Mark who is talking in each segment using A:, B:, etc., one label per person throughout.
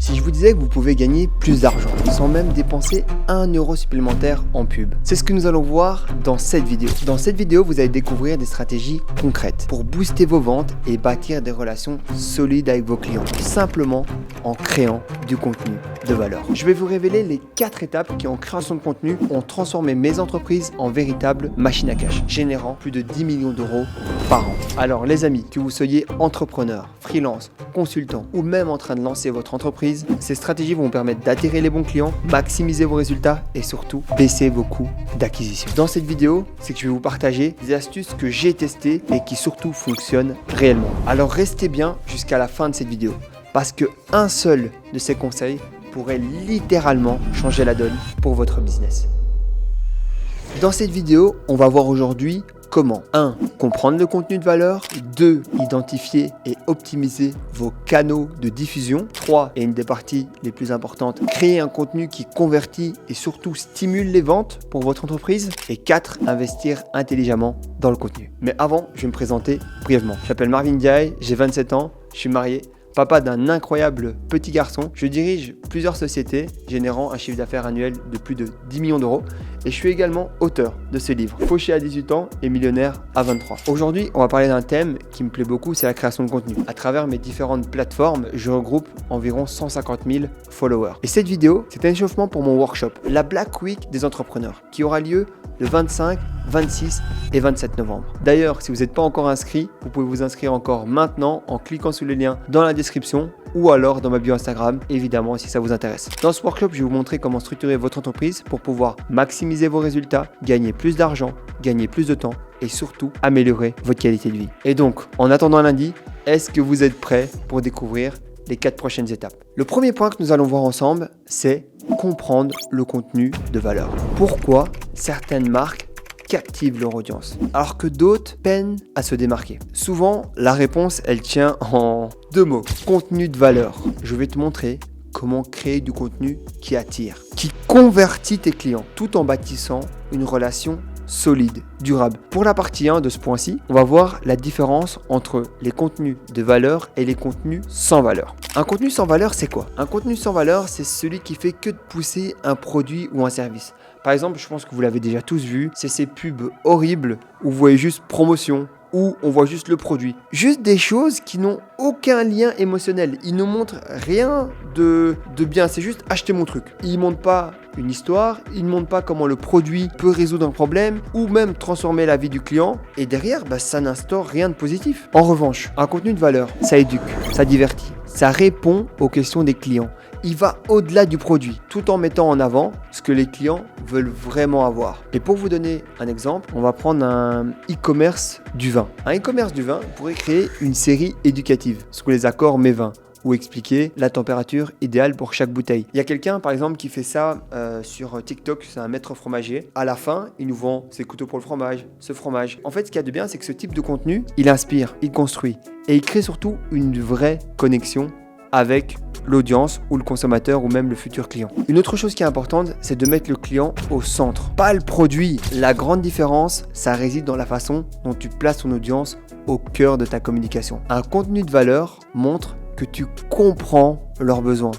A: Si je vous disais que vous pouvez gagner plus d'argent sans même dépenser 1 euro supplémentaire en pub, c'est ce que nous allons voir dans cette vidéo. Dans cette vidéo, vous allez découvrir des stratégies concrètes pour booster vos ventes et bâtir des relations solides avec vos clients, simplement en créant du contenu de valeur. Je vais vous révéler les 4 étapes qui en création de contenu ont transformé mes entreprises en véritables machines à cash, générant plus de 10 millions d'euros par an. Alors les amis, que vous soyez entrepreneur, freelance, consultant ou même en train de lancer votre entreprise, ces stratégies vont vous permettre d'attirer les bons clients, maximiser vos résultats et surtout baisser vos coûts d'acquisition. Dans cette vidéo, c'est que je vais vous partager des astuces que j'ai testées et qui surtout fonctionnent réellement. Alors restez bien jusqu'à la fin de cette vidéo parce que un seul de ces conseils pourrait littéralement changer la donne pour votre business. Dans cette vidéo, on va voir aujourd'hui comment 1. Comprendre le contenu de valeur, 2. Identifier et optimiser vos canaux de diffusion, 3. Et une des parties les plus importantes, créer un contenu qui convertit et surtout stimule les ventes pour votre entreprise, et 4. Investir intelligemment dans le contenu. Mais avant, je vais me présenter brièvement. Je m'appelle Marvin Diaye, j'ai 27 ans, je suis marié, papa d'un incroyable petit garçon. Je dirige plusieurs sociétés générant un chiffre d'affaires annuel de plus de 10 millions d'euros et je suis également auteur de ce livre, Fauché à 18 ans et millionnaire à 23. Aujourd'hui, on va parler d'un thème qui me plaît beaucoup, c'est la création de contenu. À travers mes différentes plateformes, je regroupe environ 150 000 followers. Et cette vidéo, c'est un échauffement pour mon workshop, la Black Week des entrepreneurs, qui aura lieu le 25, 26 et 27 novembre. D'ailleurs, si vous n'êtes pas encore inscrit, vous pouvez vous inscrire encore maintenant en cliquant sur le lien dans la description ou alors dans ma bio Instagram, évidemment si ça vous intéresse. Dans ce workshop, je vais vous montrer comment structurer votre entreprise pour pouvoir maximiser vos résultats, gagner plus d'argent, gagner plus de temps et surtout améliorer votre qualité de vie. Et donc, en attendant lundi, est-ce que vous êtes prêts pour découvrir les 4 prochaines étapes? Le premier point que nous allons voir ensemble, c'est comprendre le contenu de valeur. Pourquoi certaines marques captivent leur audience alors que d'autres peinent à se démarquer? Souvent, la réponse, elle tient en 2 mots. Contenu de valeur. Je vais te montrer comment créer du contenu qui attire, qui convertit tes clients, tout en bâtissant une relation solide, durable. Pour la partie 1 de ce point-ci, on va voir la différence entre les contenus de valeur et les contenus sans valeur. Un contenu sans valeur, c'est quoi? Un contenu sans valeur, c'est celui qui fait que de pousser un produit ou un service. Par exemple, je pense que vous l'avez déjà tous vu, c'est ces pubs horribles où vous voyez juste promotion, où on voit juste le produit. Juste des choses qui n'ont aucun lien émotionnel. Ils ne montrent rien de bien, c'est juste acheter mon truc. Ils ne montrent pas une histoire, ils ne montrent pas comment le produit peut résoudre un problème ou même transformer la vie du client. Et derrière, ça n'instaure rien de positif. En revanche, un contenu de valeur, ça éduque, ça divertit, ça répond aux questions des clients. Il va au-delà du produit, tout en mettant en avant ce que les clients veulent vraiment avoir. Et pour vous donner un exemple, on va prendre un e-commerce du vin. Un e-commerce du vin pourrait créer une série éducative sous les accords Mes Vins ou expliquer la température idéale pour chaque bouteille. Il y a quelqu'un par exemple qui fait ça sur TikTok, c'est un maître fromager. À la fin, il nous vend ses couteaux pour le fromage, ce fromage. En fait, ce qu'il y a de bien, c'est que ce type de contenu, il inspire, il construit et il crée surtout une vraie connexion avec l'audience ou le consommateur ou même le futur client. Une autre chose qui est importante, c'est de mettre le client au centre, pas le produit. La grande différence, ça réside dans la façon dont tu places ton audience au cœur de ta communication. Un contenu de valeur montre que tu comprends leurs besoins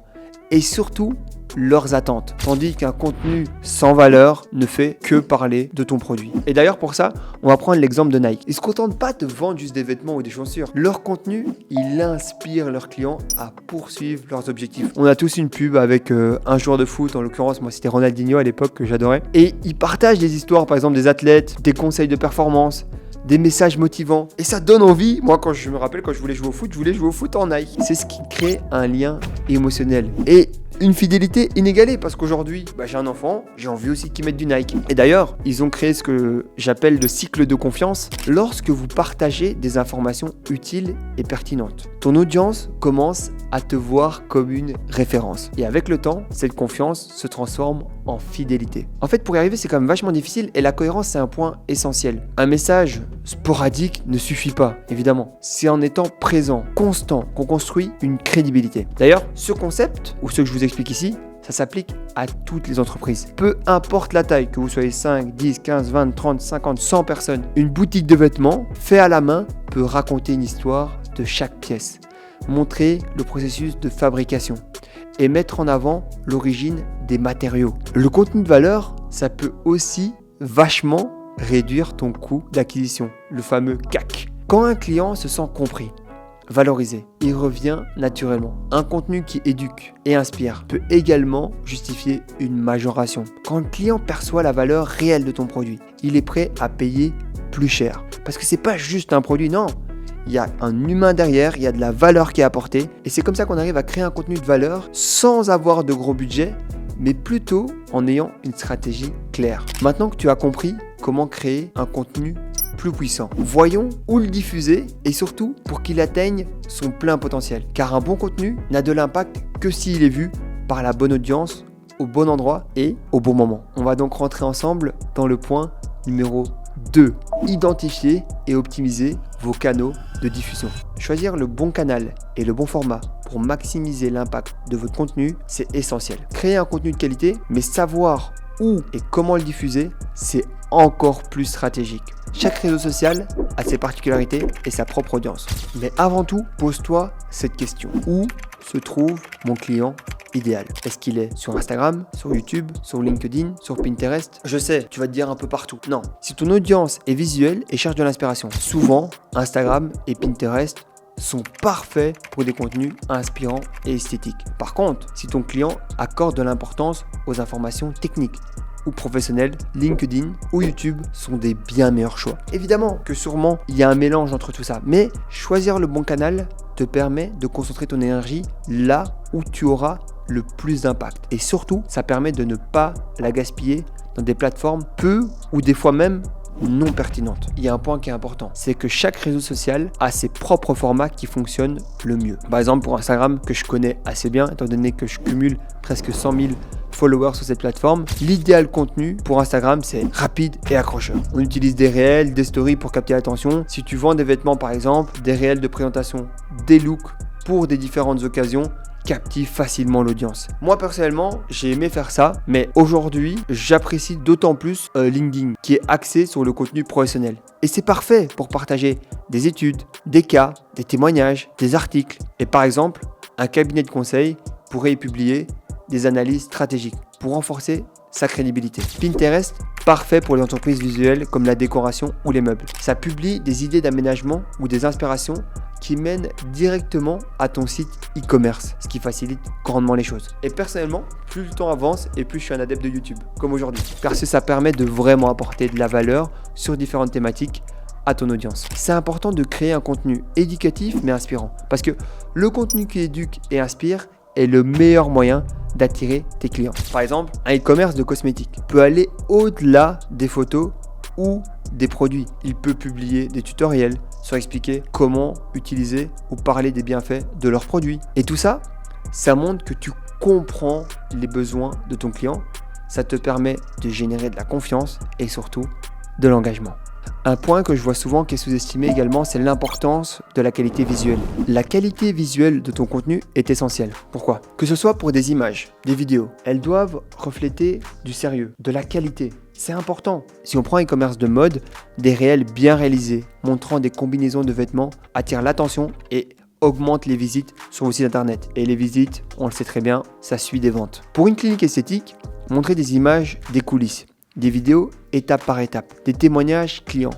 A: et surtout leurs attentes, tandis qu'un contenu sans valeur ne fait que parler de ton produit. Et d'ailleurs pour ça, on va prendre l'exemple de Nike. Ils ne se contentent pas de vendre juste des vêtements ou des chaussures. Leur contenu, il inspire leurs clients à poursuivre leurs objectifs. On a tous une pub avec un joueur de foot, en l'occurrence moi c'était Ronaldinho à l'époque que j'adorais. Et ils partagent des histoires par exemple des athlètes, des conseils de performance, des messages motivants. Et ça donne envie. Moi, quand je me rappelle, quand je voulais jouer au foot, je voulais jouer au foot en Nike. C'est ce qui crée un lien émotionnel. Et une fidélité inégalée parce qu'aujourd'hui, j'ai un enfant, j'ai envie aussi qu'il mette du Nike. Et d'ailleurs, ils ont créé ce que j'appelle le cycle de confiance. Lorsque vous partagez des informations utiles et pertinentes, ton audience commence à te voir comme une référence. Et avec le temps, cette confiance se transforme en fidélité. En fait, pour y arriver, c'est quand même vachement difficile et la cohérence, c'est un point essentiel. Un message sporadique ne suffit pas, évidemment. C'est en étant présent, constant, qu'on construit une crédibilité. D'ailleurs, ce concept, ou ce que je vous explique ici, ça s'applique à toutes les entreprises. Peu importe la taille, que vous soyez 5, 10, 15, 20, 30, 50, 100 personnes, une boutique de vêtements fait à la main peut raconter une histoire de chaque pièce, montrer le processus de fabrication et mettre en avant l'origine des matériaux. Le contenu de valeur, ça peut aussi vachement réduire ton coût d'acquisition, le fameux CAC. Quand un client se sent compris, valorisé, il revient naturellement. Un contenu qui éduque et inspire peut également justifier une majoration. Quand le client perçoit la valeur réelle de ton produit, il est prêt à payer plus cher. Parce que c'est pas juste un produit, non. Il y a un humain derrière, il y a de la valeur qui est apportée. Et c'est comme ça qu'on arrive à créer un contenu de valeur sans avoir de gros budget, mais plutôt en ayant une stratégie claire. Maintenant que tu as compris comment créer un contenu plus puissant, voyons où le diffuser et surtout pour qu'il atteigne son plein potentiel. Car un bon contenu n'a de l'impact que s'il est vu par la bonne audience, au bon endroit et au bon moment. On va donc rentrer ensemble dans le point numéro 2. Identifier et optimiser vos canaux de diffusion. Choisir le bon canal et le bon format pour maximiser l'impact de votre contenu, c'est essentiel. Créer un contenu de qualité, mais savoir où et comment le diffuser, c'est encore plus stratégique. Chaque réseau social a ses particularités et sa propre audience. Mais avant tout, pose-toi cette question. Où se trouve mon client idéal? Est-ce qu'il est sur Instagram, sur YouTube, sur LinkedIn, sur Pinterest? Je sais, tu vas te dire un peu partout. Non. Si ton audience est visuelle et cherche de l'inspiration, souvent Instagram et Pinterest sont parfaits pour des contenus inspirants et esthétiques. Par contre, si ton client accorde de l'importance aux informations techniques ou professionnelles, LinkedIn ou YouTube sont des bien meilleurs choix. Évidemment que sûrement il y a un mélange entre tout ça, mais choisir le bon canal te permet de concentrer ton énergie là où tu auras le plus d'impact. Et surtout, ça permet de ne pas la gaspiller dans des plateformes peu ou des fois même non pertinentes. Il y a un point qui est important, c'est que chaque réseau social a ses propres formats qui fonctionnent le mieux. Par exemple, pour Instagram, que je connais assez bien, étant donné que je cumule presque 100 000 followers sur cette plateforme, l'idéal contenu pour Instagram, c'est rapide et accrocheur. On utilise des réels, des stories pour capter l'attention. Si tu vends des vêtements par exemple, des réels de présentation, des looks pour des différentes occasions, captive facilement l'audience. Moi personnellement, j'ai aimé faire ça, mais aujourd'hui, j'apprécie d'autant plus LinkedIn qui est axé sur le contenu professionnel. Et c'est parfait pour partager des études, des cas, des témoignages, des articles. Et par exemple, un cabinet de conseil pourrait y publier des analyses stratégiques pour renforcer sa crédibilité. Pinterest, parfait pour les entreprises visuelles comme la décoration ou les meubles. Ça publie des idées d'aménagement ou des inspirations qui mènent directement à ton site e-commerce, ce qui facilite grandement les choses. Et personnellement, plus le temps avance et plus je suis un adepte de YouTube, comme aujourd'hui, car ça permet de vraiment apporter de la valeur sur différentes thématiques à ton audience. C'est important de créer un contenu éducatif mais inspirant, parce que le contenu qui éduque et inspire est le meilleur moyen d'attirer tes clients. Par exemple, un e-commerce de cosmétiques peut aller au-delà des photos ou des produits. Il peut publier des tutoriels sur expliquer comment utiliser ou parler des bienfaits de leurs produits. Et tout ça, ça montre que tu comprends les besoins de ton client. Ça te permet de générer de la confiance et surtout de l'engagement. Un point que je vois souvent qui est sous-estimé également, c'est l'importance de la qualité visuelle. La qualité visuelle de ton contenu est essentielle. Pourquoi? Que ce soit pour des images, des vidéos, elles doivent refléter du sérieux, de la qualité. C'est important. Si on prend un e-commerce de mode, des réels bien réalisés, montrant des combinaisons de vêtements, attirent l'attention et augmentent les visites sur vos sites internet. Et les visites, on le sait très bien, ça suit des ventes. Pour une clinique esthétique, montrez des images des coulisses, des vidéos étape par étape, des témoignages clients.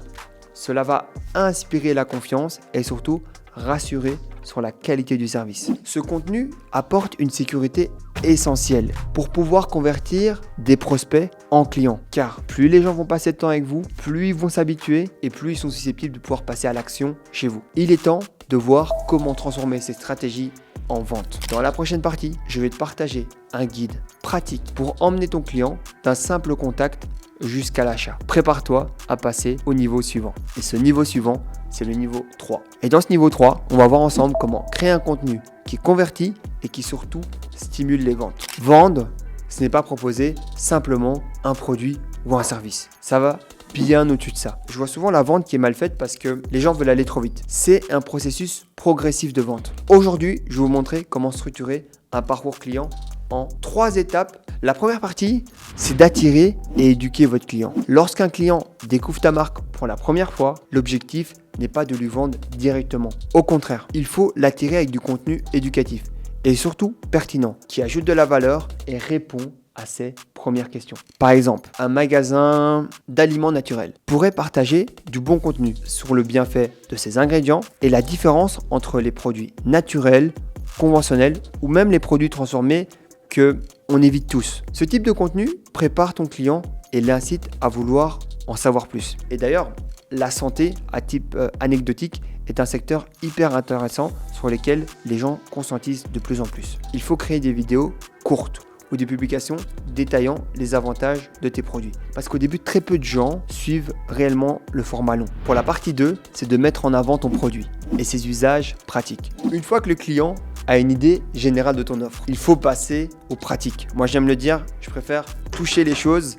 A: Cela va inspirer la confiance et surtout rassurer sur la qualité du service. Ce contenu apporte une sécurité essentielle pour pouvoir convertir des prospects en clients. Car plus les gens vont passer de temps avec vous, plus ils vont s'habituer et plus ils sont susceptibles de pouvoir passer à l'action chez vous. Il est temps de voir comment transformer ces stratégies en vente. Dans la prochaine partie, je vais te partager un guide pratique pour emmener ton client d'un simple contact jusqu'à l'achat. Prépare-toi à passer au niveau suivant. Et ce niveau suivant, c'est le niveau 3. Et dans ce niveau 3, on va voir ensemble comment créer un contenu qui convertit et qui surtout stimule les ventes. Vendre, ce n'est pas proposer simplement un produit ou un service. Ça va bien au-dessus de ça. Je vois souvent la vente qui est mal faite parce que les gens veulent aller trop vite. C'est un processus progressif de vente. Aujourd'hui, je vais vous montrer comment structurer un parcours client en 3 étapes. La première partie, c'est d'attirer et éduquer votre client. Lorsqu'un client découvre ta marque pour la première fois, l'objectif n'est pas de lui vendre directement. Au contraire, il faut l'attirer avec du contenu éducatif et surtout pertinent, qui ajoute de la valeur et répond à ces premières questions. Par exemple, un magasin d'aliments naturels pourrait partager du bon contenu sur le bienfait de ses ingrédients et la différence entre les produits naturels, conventionnels ou même les produits transformés que on évite tous. Ce type de contenu prépare ton client et l'incite à vouloir en savoir plus. Et d'ailleurs, la santé, à type anecdotique, est un secteur hyper intéressant sur lequel les gens consentissent de plus en plus. Il faut créer des vidéos courtes ou des publications détaillant les avantages de tes produits. Parce qu'au début, très peu de gens suivent réellement le format long. Pour la partie 2, c'est de mettre en avant ton produit et ses usages pratiques. Une fois que le client a une idée générale de ton offre, il faut passer aux pratiques. Moi, j'aime le dire, je préfère toucher les choses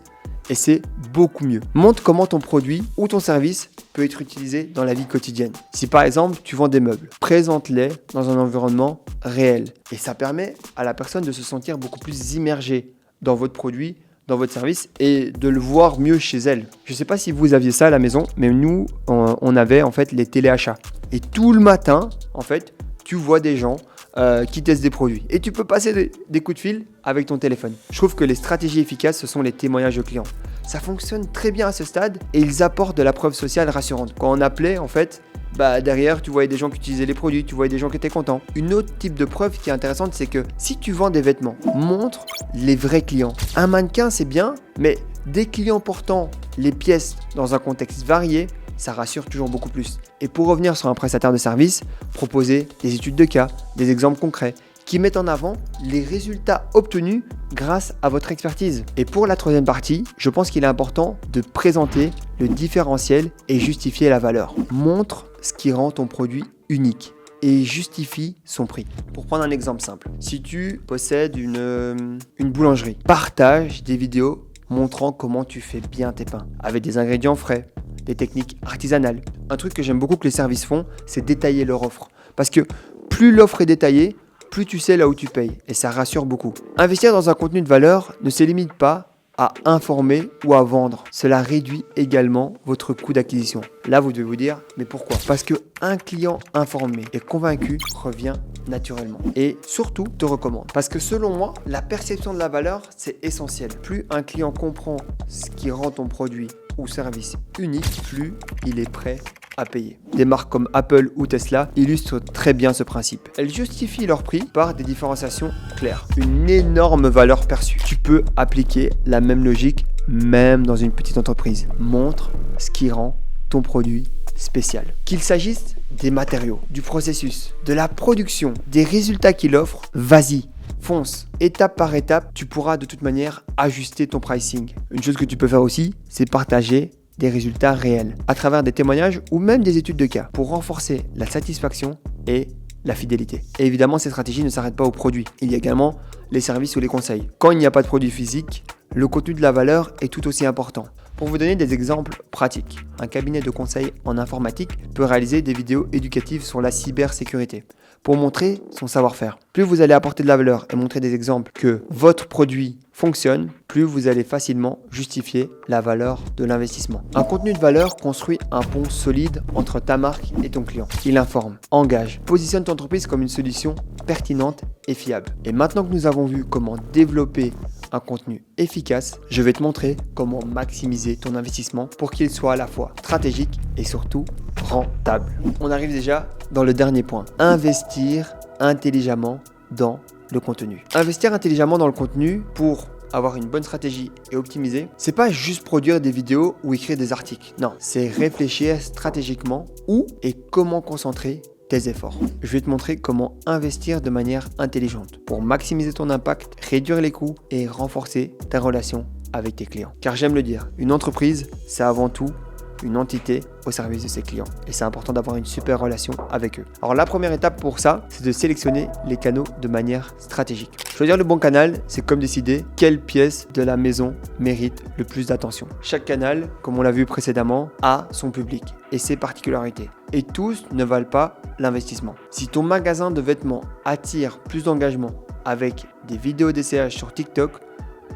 A: et c'est beaucoup mieux. Montre comment ton produit ou ton service peut être utilisé dans la vie quotidienne. Si par exemple, tu vends des meubles, présente-les dans un environnement réel. Et ça permet à la personne de se sentir beaucoup plus immergée dans votre produit, dans votre service et de le voir mieux chez elle. Je ne sais pas si vous aviez ça à la maison, mais nous, on avait en fait les téléachats. Et tout le matin, en fait, tu vois des gens qui testent des produits. Et tu peux passer des coups de fil avec ton téléphone. Je trouve que les stratégies efficaces, ce sont les témoignages aux clients. Ça fonctionne très bien à ce stade et ils apportent de la preuve sociale rassurante. Quand on appelait, en fait, derrière, tu voyais des gens qui utilisaient les produits, tu voyais des gens qui étaient contents. Une autre type de preuve qui est intéressante, c'est que si tu vends des vêtements, montre les vrais clients. Un mannequin, c'est bien, mais des clients portant les pièces dans un contexte varié, ça rassure toujours beaucoup plus. Et pour revenir sur un prestataire de service, proposez des études de cas, des exemples concrets qui mettent en avant les résultats obtenus grâce à votre expertise. Et pour la troisième partie, je pense qu'il est important de présenter le différentiel et justifier la valeur. Montre ce qui rend ton produit unique et justifie son prix. Pour prendre un exemple simple, si tu possèdes une boulangerie, partage des vidéos montrant comment tu fais bien tes pains avec des ingrédients frais, des techniques artisanales. Un truc que j'aime beaucoup que les services font, c'est détailler leur offre. Parce que plus l'offre est détaillée, plus tu sais là où tu payes. Et ça rassure beaucoup. Investir dans un contenu de valeur ne se limite pas à informer ou à vendre. Cela réduit également votre coût d'acquisition. Là, vous devez vous dire, mais pourquoi ? Parce qu'un client informé et convaincu revient naturellement. Et surtout, te recommande. Parce que selon moi, la perception de la valeur, c'est essentiel. Plus un client comprend ce qui rend ton produit ou service unique, plus il est prêt à payer. Des marques comme Apple ou Tesla illustrent très bien ce principe. Elles justifient leur prix par des différenciations claires. Une énorme valeur perçue. Tu peux appliquer la même logique même dans une petite entreprise. Montre ce qui rend ton produit spécial. Qu'il s'agisse des matériaux, du processus, de la production, des résultats qu'il offre, vas-y. Fonce. Étape par étape, tu pourras de toute manière ajuster ton pricing. Une chose que tu peux faire aussi, c'est partager des résultats réels à travers des témoignages ou même des études de cas pour renforcer la satisfaction et la fidélité. Et évidemment, ces stratégies ne s'arrêtent pas aux produits. Il y a également les services ou les conseils. Quand il n'y a pas de produit physique, le contenu de la valeur est tout aussi important. Pour vous donner des exemples pratiques, un cabinet de conseil en informatique peut réaliser des vidéos éducatives sur la cybersécurité pour montrer son savoir-faire. Plus vous allez apporter de la valeur et montrer des exemples que votre produit fonctionne, plus vous allez facilement justifier la valeur de l'investissement. Un contenu de valeur construit un pont solide entre ta marque et ton client. Il informe, engage, positionne ton entreprise comme une solution pertinente et fiable. Et maintenant que nous avons vu comment développer un contenu efficace, je vais te montrer comment maximiser ton investissement pour qu'il soit à la fois stratégique et surtout rentable. On arrive déjà dans le dernier point. Investir intelligemment dans le contenu. Investir intelligemment dans le contenu pour avoir une bonne stratégie et optimiser, c'est pas juste produire des vidéos ou écrire des articles. Non, c'est réfléchir stratégiquement où et comment concentrer tes efforts. Je vais te montrer comment investir de manière intelligente pour maximiser ton impact, réduire les coûts et renforcer ta relation avec tes clients. Car j'aime le dire, une entreprise, c'est avant tout une entité au service de ses clients. Et c'est important d'avoir une super relation avec eux. Alors la première étape pour ça, c'est de sélectionner les canaux de manière stratégique. Choisir le bon canal, c'est comme décider quelle pièce de la maison mérite le plus d'attention. Chaque canal, comme on l'a vu précédemment, a son public et ses particularités. Et tous ne valent pas l'investissement. Si ton magasin de vêtements attire plus d'engagement avec des vidéos d'essayage sur TikTok,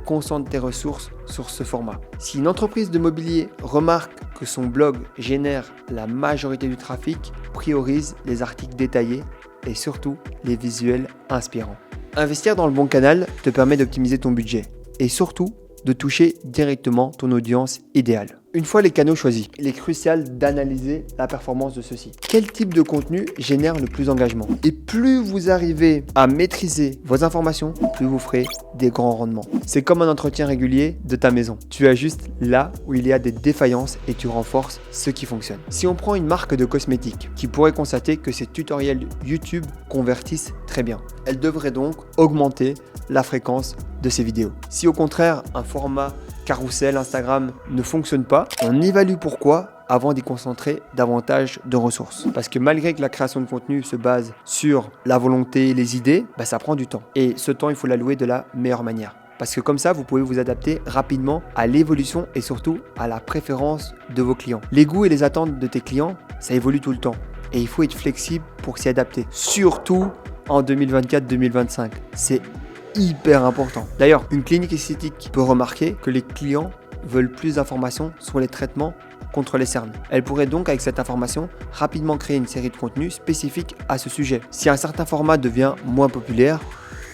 A: concentre tes ressources sur ce format. Si une entreprise de mobilier remarque que son blog génère la majorité du trafic, priorise les articles détaillés et surtout les visuels inspirants. Investir dans le bon canal te permet d'optimiser ton budget et surtout de toucher directement ton audience idéale. Une fois les canaux choisis, il est crucial d'analyser la performance de ceux-ci. Quel type de contenu génère le plus d'engagement? Et plus vous arrivez à maîtriser vos informations, plus vous ferez des grands rendements. C'est comme un entretien régulier de ta maison. Tu ajustes là où il y a des défaillances et tu renforces ce qui fonctionne. Si on prend une marque de cosmétiques qui pourrait constater que ses tutoriels YouTube convertissent très bien, elle devrait donc augmenter la fréquence de ses vidéos. Si au contraire un format carrousel Instagram ne fonctionne pas, on évalue pourquoi avant d'y concentrer davantage de ressources. Parce que malgré que la création de contenu se base sur la volonté, les idées, ça prend du temps. Et ce temps, il faut l'allouer de la meilleure manière. Parce que comme ça, vous pouvez vous adapter rapidement à l'évolution et surtout à la préférence de vos clients. Les goûts et les attentes de tes clients, ça évolue tout le temps. Et il faut être flexible pour s'y adapter. Surtout en 2024-2025. C'est hyper important. D'ailleurs, une clinique esthétique peut remarquer que les clients veulent plus d'informations sur les traitements contre les cernes. Elle pourrait donc, avec cette information, rapidement créer une série de contenus spécifiques à ce sujet. Si un certain format devient moins populaire,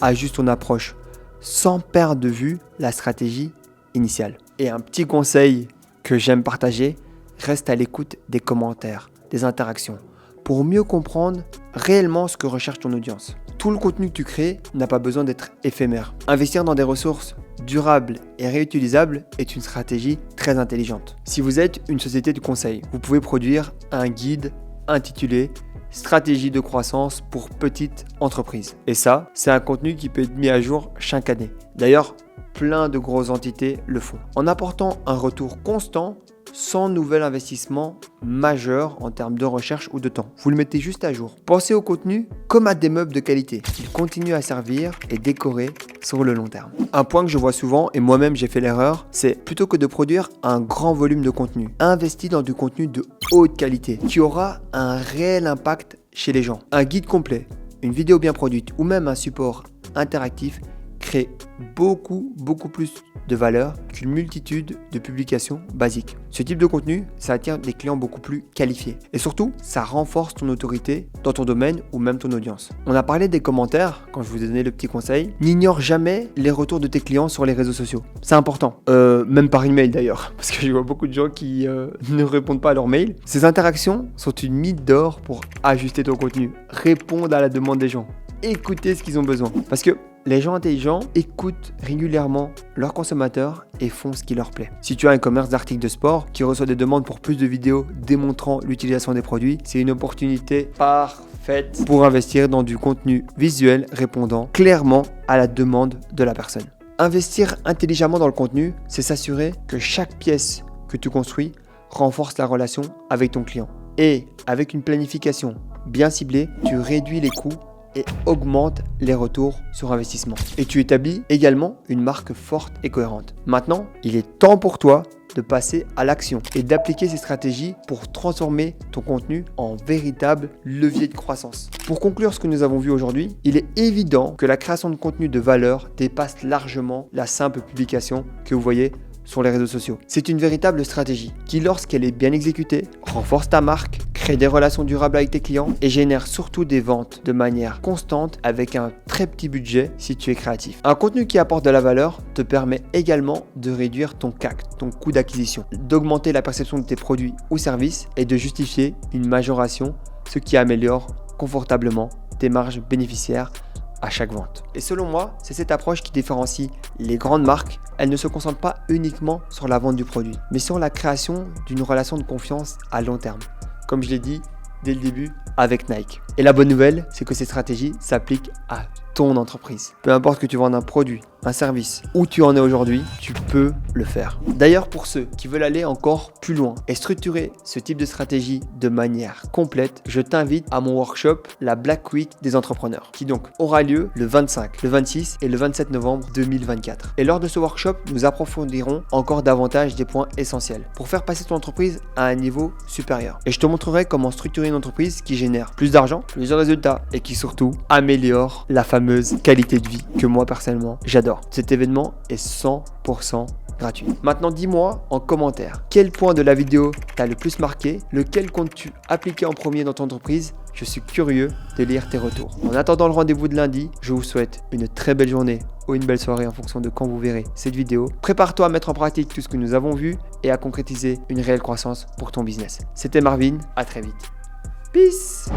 A: ajuste ton approche sans perdre de vue la stratégie initiale. Et un petit conseil que j'aime partager, reste à l'écoute des commentaires, des interactions, pour mieux comprendre réellement ce que recherche ton audience. Tout le contenu que tu crées n'a pas besoin d'être éphémère. Investir dans des ressources durables et réutilisables est une stratégie très intelligente. Si vous êtes une société de conseil, vous pouvez produire un guide intitulé « Stratégie de croissance pour petites entreprises ». Et ça, c'est un contenu qui peut être mis à jour chaque année. D'ailleurs, plein de grosses entités le font. En apportant un retour constant, sans nouvel investissement majeur en termes de recherche ou de temps. Vous le mettez juste à jour. Pensez au contenu comme à des meubles de qualité. Ils continuent à servir et décorer sur le long terme. Un point que je vois souvent, et moi-même j'ai fait l'erreur, c'est plutôt que de produire un grand volume de contenu, investis dans du contenu de haute qualité qui aura un réel impact chez les gens. Un guide complet, une vidéo bien produite ou même un support interactif crée beaucoup plus de valeur qu'une multitude de publications basiques. Ce type de contenu, ça attire des clients beaucoup plus qualifiés. Et surtout, ça renforce ton autorité dans ton domaine ou même ton audience. On a parlé des commentaires quand je vous ai donné le petit conseil. N'ignore jamais les retours de tes clients sur les réseaux sociaux. C'est important. Même par email d'ailleurs. Parce que je vois beaucoup de gens qui ne répondent pas à leurs mails. Ces interactions sont une mine d'or pour ajuster ton contenu. Répondre à la demande des gens. Écouter ce qu'ils ont besoin. Parce que les gens intelligents écoutent régulièrement leurs consommateurs et font ce qui leur plaît. Si tu as un commerce d'articles de sport qui reçoit des demandes pour plus de vidéos démontrant l'utilisation des produits, c'est une opportunité parfaite pour investir dans du contenu visuel répondant clairement à la demande de la personne. Investir intelligemment dans le contenu, c'est s'assurer que chaque pièce que tu construis renforce la relation avec ton client. Et avec une planification bien ciblée, tu réduis les coûts et augmente les retours sur investissement. Et tu établis également une marque forte et cohérente. Maintenant, il est temps pour toi de passer à l'action et d'appliquer ces stratégies pour transformer ton contenu en véritable levier de croissance. Pour conclure ce que nous avons vu aujourd'hui, il est évident que la création de contenu de valeur dépasse largement la simple publication que vous voyez sur les réseaux sociaux. C'est une véritable stratégie qui, lorsqu'elle est bien exécutée, renforce ta marque, crée des relations durables avec tes clients et génère surtout des ventes de manière constante avec un très petit budget si tu es créatif. Un contenu qui apporte de la valeur te permet également de réduire ton CAC, ton coût d'acquisition, d'augmenter la perception de tes produits ou services et de justifier une majoration, ce qui améliore confortablement tes marges bénéficiaires à chaque vente. Et selon moi, c'est cette approche qui différencie les grandes marques. Elles ne se concentrent pas uniquement sur la vente du produit, mais sur la création d'une relation de confiance à long terme. Comme je l'ai dit dès le début avec Nike. Et la bonne nouvelle, c'est que ces stratégies s'appliquent à ton entreprise. Peu importe que tu vendes un produit, un service, où tu en es aujourd'hui, tu peux le faire. D'ailleurs, pour ceux qui veulent aller encore plus loin et structurer ce type de stratégie de manière complète, je t'invite à mon workshop, la Black Week des entrepreneurs, qui donc aura lieu le 25, le 26 et le 27 novembre 2024. Et lors de ce workshop, nous approfondirons encore davantage des points essentiels pour faire passer ton entreprise à un niveau supérieur. Et je te montrerai comment structurer une entreprise qui génère plus d'argent, plus de résultats et qui surtout améliore la fameuse qualité de vie que moi personnellement j'adore. Cet événement est 100% gratuite. Maintenant, dis-moi en commentaire quel point de la vidéo t'a le plus marqué, lequel comptes-tu appliquer en premier dans ton entreprise. Je suis curieux de lire tes retours. En attendant le rendez-vous de lundi, je vous souhaite une très belle journée ou une belle soirée en fonction de quand vous verrez cette vidéo. Prépare-toi à mettre en pratique tout ce que nous avons vu et à concrétiser une réelle croissance pour ton business. C'était Marvin, à très vite. Peace!